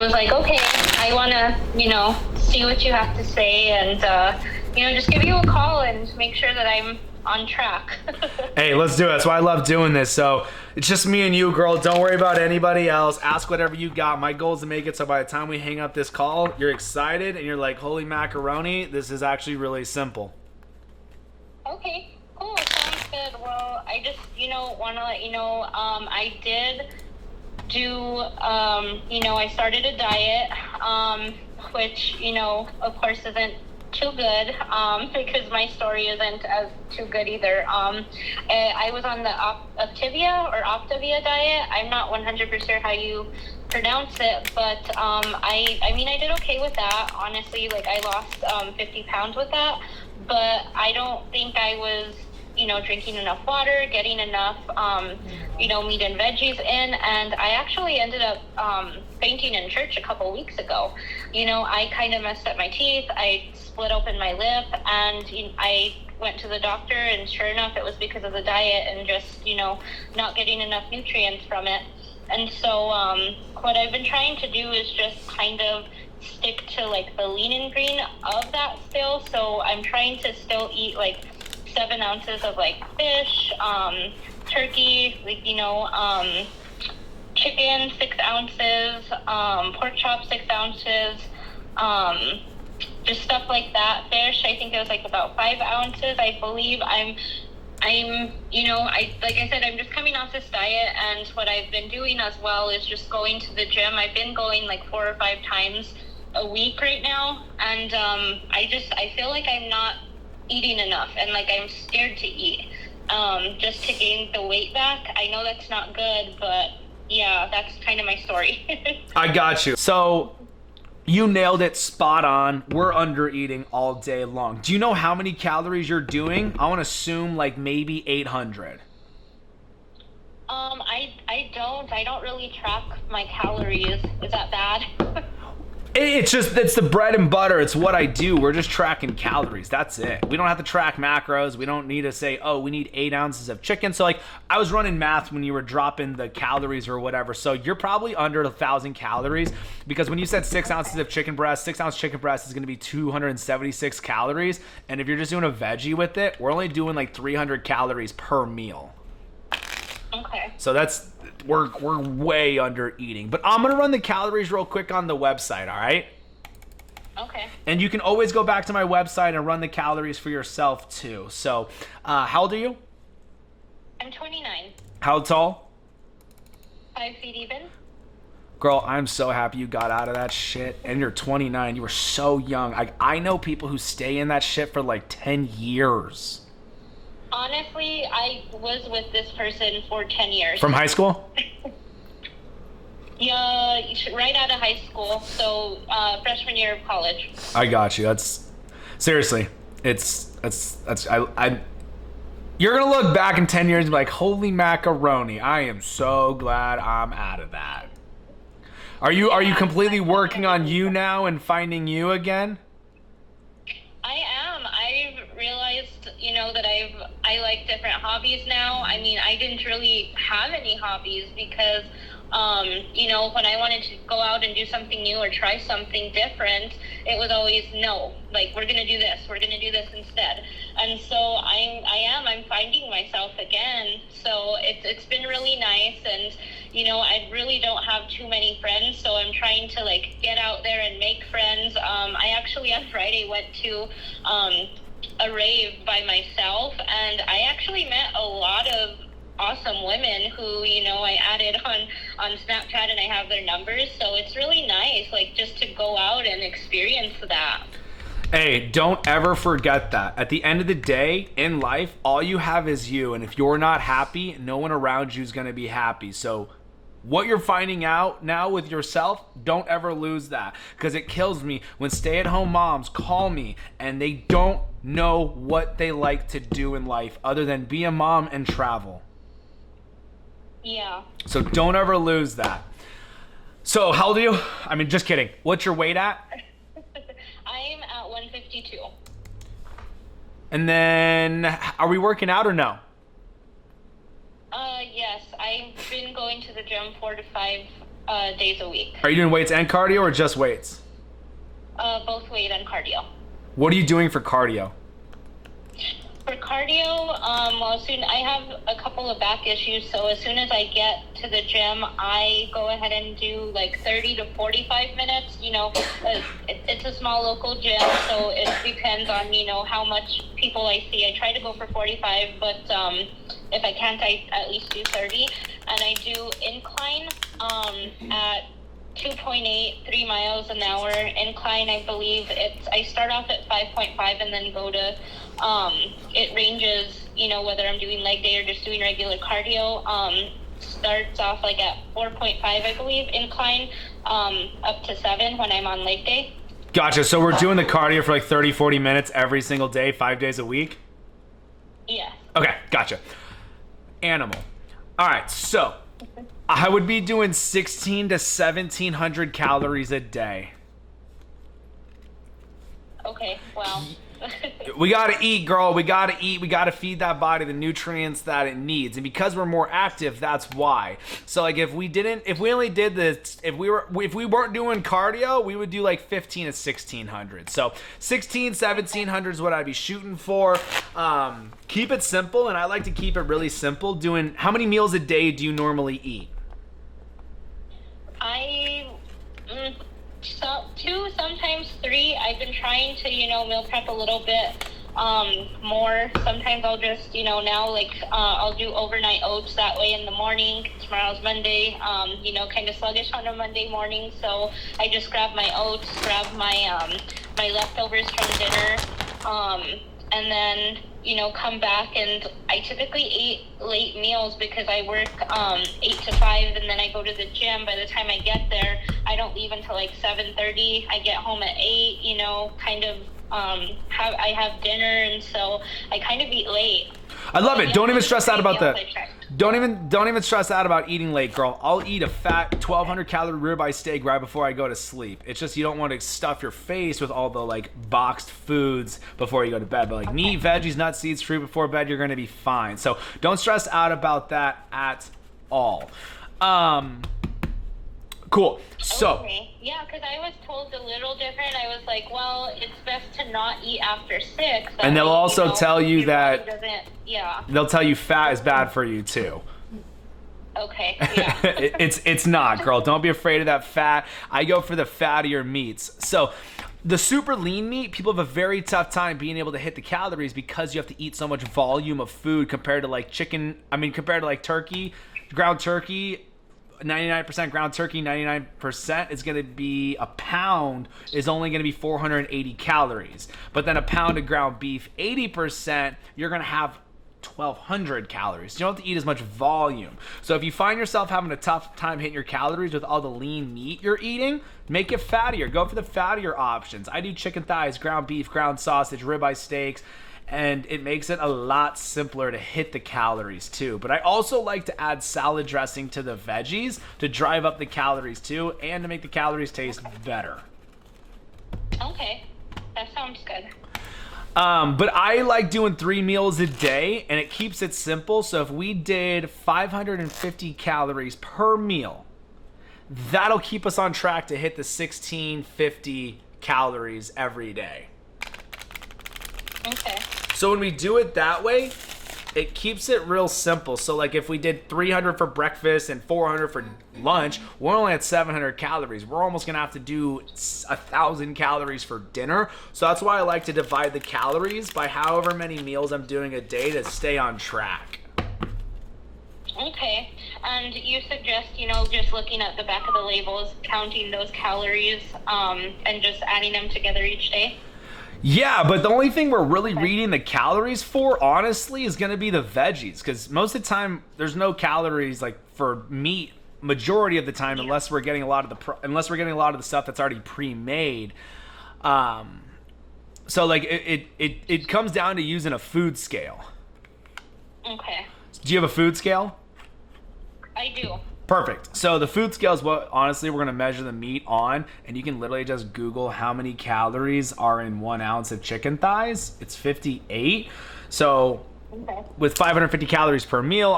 was like, okay, I want to, see what you have to say and, just give you a call and make sure that I'm on track. Hey, let's do it. That's why I love doing this. So it's just me and you, girl. Don't worry about anybody else. Ask whatever you got. My goal is to make it so by the time we hang up this call, you're excited and you're like, holy macaroni, this is actually really simple. Okay, cool. Sounds good. Well, I just, want to let you know, I did do, I started a diet, which, of course isn't too good, because my story isn't as too good either. I was on the optivia diet. I'm not 100% sure how you pronounce it, but I did okay with that. Honestly, I lost 50 pounds with that, but I don't think I was drinking enough water, getting enough, meat and veggies in. And I actually ended up fainting in church a couple weeks ago. I kind of messed up my teeth. I split open my lip, and I went to the doctor, and sure enough, it was because of the diet and just, not getting enough nutrients from it. And so what I've been trying to do is just kind of stick to the lean and green of that still. So I'm trying to still eat 7 ounces of fish, turkey, chicken 6 ounces, pork chop 6 ounces, just stuff like that. Fish, I think it was about 5 ounces. I believe I'm like I said, I'm just coming off this diet, and what I've been doing as well is just going to the gym. I've been going 4 or 5 times a week right now, and I feel like I'm not eating enough, and I'm scared to eat just to gain the weight back. I know that's not good, but yeah, that's kind of my story. I got you. So you nailed it spot on. We're under eating all day long. Do you know how many calories you're doing? I want to assume maybe 800. I don't really track my calories. Is that bad? It's the bread and butter. It's what I do. We're just tracking calories. That's it. We don't have to track macros. We don't need to say, oh, we need 8 ounces of chicken. So I was running math when you were dropping the calories or whatever. So you're probably under 1,000 calories, because when you said 6 ounces of chicken breast, 6 ounce chicken breast is going to be 276 calories. And if you're just doing a veggie with it, we're only doing 300 calories per meal. Okay. So we're way under eating. But I'm going to run the calories real quick on the website, all right? Okay. And you can always go back to my website and run the calories for yourself too. So, how old are you? I'm 29. How tall? 5 feet even. Girl, I'm so happy you got out of that shit. And you're 29. You were so young. I know people who stay in that shit for 10 years. Honestly, I was with this person for 10 years. From high school? Yeah, right out of high school. So, freshman year of college. I got you. That's seriously. You're gonna look back in 10 years and be like, holy macaroni! I am so glad I'm out of that. Are you completely working on you now and finding you again? I am. I've realized, that I like different hobbies now. I didn't really have any hobbies because, when I wanted to go out and do something new or try something different, it was always no. We're gonna do this. We're gonna do this instead. And so I'm finding myself again. So it's been really nice, and I really don't have too many friends, so I'm trying to get out there and make friends. I actually on Friday went to a rave by myself, and I actually met a lot of awesome women who I added on Snapchat, and I have their numbers. So it's really nice just to go out and experience that. Hey, don't ever forget that. At the end of the day, in life, all you have is you. And if you're not happy, no one around you is going to be happy. So what you're finding out now with yourself, don't ever lose that. Because it kills me when stay-at-home moms call me and they don't know what they like to do in life other than be a mom and travel. Yeah. So don't ever lose that. So how old are you? Just kidding. What's your weight at? I'm at 152. And then, are we working out or no? Yes, I've been going to the gym 4 to 5 days a week. Are you doing weights and cardio or just weights? Both weight and cardio. What are you doing for cardio? For cardio, well, soon I have a couple of back issues, so as soon as I get to the gym, I go ahead and do like 30 to 45 minutes. You know, it's a small local gym, so it depends on, you know, how much people I see. I try to go for 45, but if I can't, I at least do 30. And I do incline at 2.8, 3 miles an hour. Incline, I believe I start off at 5.5 and then go to, it ranges, you know, whether I'm doing leg day or just doing regular cardio. Starts off like at 4.5, I believe, incline, up to 7 when I'm on leg day. Gotcha. So we're doing the cardio for like 30, 40 minutes every single day, 5 days a week? Yeah. Okay, gotcha. Animal. All right, so I would be doing 16 to 1,700 calories a day. Okay, well. We gotta eat, girl. We gotta eat. We gotta feed that body the nutrients that it needs. And because we're more active, that's why. So like if we only did this, if we weren't doing cardio, we would do like 15 to 1,600. So 16, 1,700 is what I'd be shooting for. Keep it simple, and I like to keep it really simple. Doing, how many meals a day do you normally eat? Two, sometimes 3. I've been trying to, you know, meal prep a little bit more. Sometimes I'll just, you know, now like I'll do overnight oats that way in the morning. Tomorrow's Monday, you know, kind of sluggish on a Monday morning, so I just grab my oats, grab my my leftovers from dinner, and then, you know, come back, and I typically eat late meals because I work 8 to 5, and then I go to the gym. By the time I get there, I don't leave until like 7:30. I get home at 8, you know, kind of I have dinner, and so I kind of eat late. I love it. Don't even stress out about that. that. Don't even stress out about eating late, girl. I'll eat a fat 1,200 calorie ribeye steak right before I go to sleep. It's just you don't want to stuff your face with all the like boxed foods before you go to bed. But like meat, veggies, nuts, seeds, fruit before bed, you're gonna be fine. So don't stress out about that at all. Cool. So. Okay. Yeah, because I was told a little different. I was like, well, it's best to not eat after 6. And they'll also tell you that. Yeah. They'll tell you fat is bad for you too. Okay. Yeah. It's not, girl. Don't be afraid of that fat. I go for the fattier meats. So the super lean meat, people have a very tough time being able to hit the calories because you have to eat so much volume of food compared to like compared to like turkey, ground turkey. 99% ground turkey, 99% is going to be, a pound is only going to be 480 calories. But then a pound of ground beef, 80%, you're going to have 1,200 calories. You don't have to eat as much volume. So if you find yourself having a tough time hitting your calories with all the lean meat you're eating, make it fattier. Go for the fattier options. I do chicken thighs, ground beef, ground sausage, ribeye steaks, and it makes it a lot simpler to hit the calories too. But I also like to add salad dressing to the veggies to drive up the calories too, and to make the calories taste better. Okay, that sounds good. But I like doing 3 meals a day, and it keeps it simple. So if we did 550 calories per meal, that'll keep us on track to hit the 1,650 calories every day. Okay. So when we do it that way, it keeps it real simple. So like if we did 300 for breakfast and 400 for lunch, we're only at 700 calories. We're almost gonna have to do 1,000 calories for dinner. So that's why I like to divide the calories by however many meals I'm doing a day to stay on track. Okay, and you suggest, you know, just looking at the back of the labels, counting those calories, and just adding them together each day? Yeah, but the only thing we're really reading the calories for, honestly, is going to be the veggies, because most of the time there's no calories like for meat majority of the time, unless we're getting a lot of the stuff that's already pre-made. So like it comes down to using a food scale. Okay. Do you have a food scale? I do. Perfect. So the food scale is what, honestly, we're going to measure the meat on, and you can literally just Google how many calories are in 1 ounce of chicken thighs. It's 58. So with 550 calories per meal, I'm